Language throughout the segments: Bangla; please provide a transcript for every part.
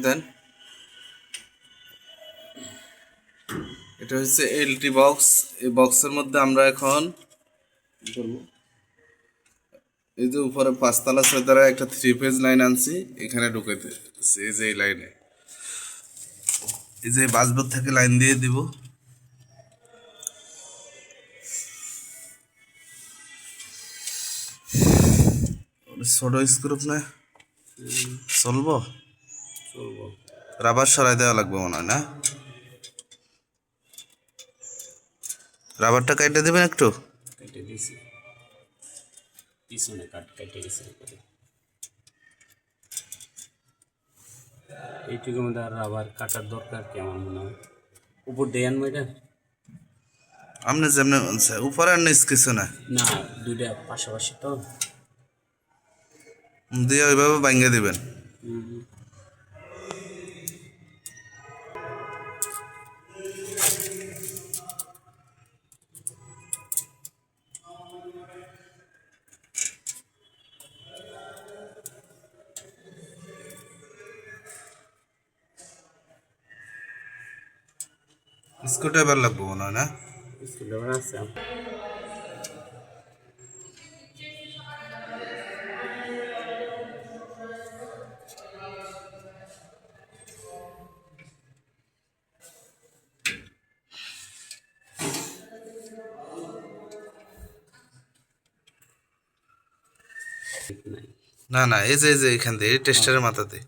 দেন এটা হচ্ছে এলটি বক্স। এই বক্সের মধ্যে আমরা এখন এই যে উপরে 5 তলা 6 তলা একটা 3 ফেজ লাইন আনছি, এখানে ঢুকে দিচ্ছি। এই যে এই লাইনে, এই যে বাসবোর্ড থেকে লাইন দিয়ে দিব। ছোট স্ক্রুপ না চলবো, রাবার সরাই দেওয়া লাগবে মনে হয় না? রাবারটা কেটে দেবেন একটু। কেটে দিয়েছি, পিছনে কেটে গেছে। এইটুকুর মধ্যে আর রাবার কাটার দরকার কি আমার মনে হয়। উপর দেয়ান মেয়েটা আপনি যেমনি উপরে আর নিচ কিছু না, না, দুইটা পাশাপাশি তো দিয়ে ওইভাবে ভাঙিয়ে দিবেন। স্ক্রুড্রাইভার লাগবে মনে হয় না? স্ক্রুড্রাইভার আছে। না না, এই যে এখান দিয়ে টেস্টারের মাথাতে।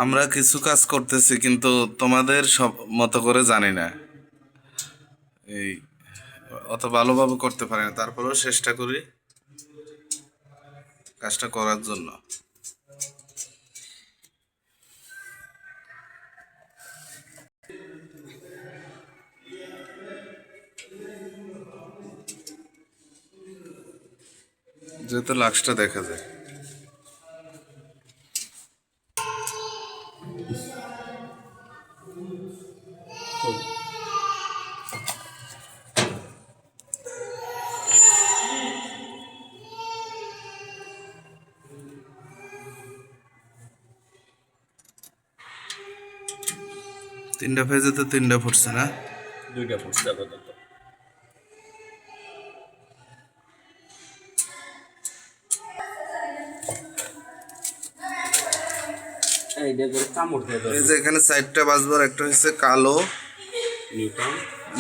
আমরা কিছু কাজ করতেছি কিন্তু তোমাদের সব মতো করে জানি না, এই অত ভালোভাবে করতে পারি না, তারপরেও চেষ্টা করি কাজটা করার জন্য। যেহেতু লাক্সটা দেখা যায়। তিনটা ফেজে তো 3টা ফুটছে না? 2টা ফুটছে আপাতত। এইটা করে কামড় দিয়ে এই যে এখানে 4টা বাসবার, একটা হচ্ছে কালো নিউটন,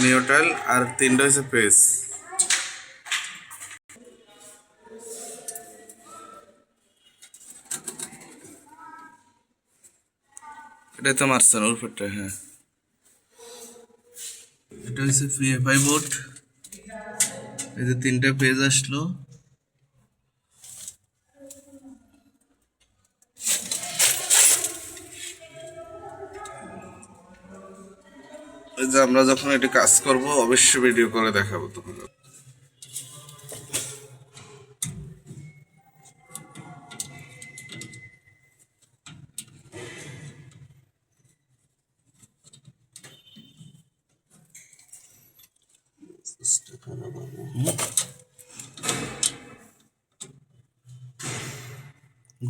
নিউট্রাল, আর 3টা হচ্ছে পেস। এটাই তো মারছেন উপরটা। হ্যাঁ, এটা হচ্ছে পিএফআই বোর্ড। এই যে 3টা পেজ আসলো, এই যে আমরা যখন এটি কাজ করব অবশ্যই ভিডিও করে দেখাবো তোমাকে।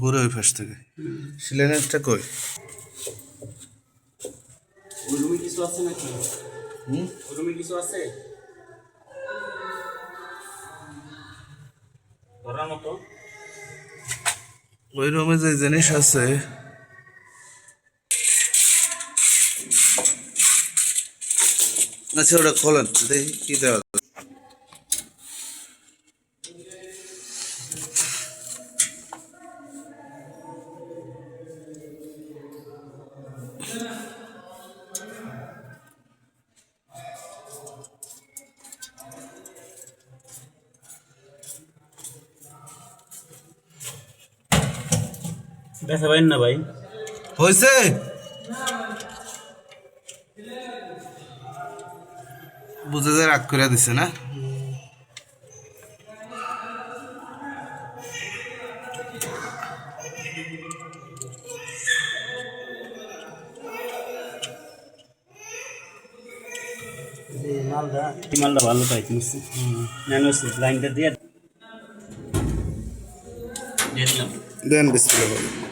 ঘুরে ওই পাশ থেকে সিলিন্ডারটা কই? ওই রুমে কিছু আছে নাকি? ওই রুমে কিছু আছে ধরার মতো? ওই রুমে যে জিনিস আছে, আচ্ছা ওটা খোলেন দেখি কি দেওয়া যায়। দেখা পাইন না ভাই? হয়েছে? বুঝে যায় রাগ করে দিছে না? মালটা ভালো পাইছি নেন লাইনটা দিয়ে দিলাম। দেন বিসমিল্লাহ।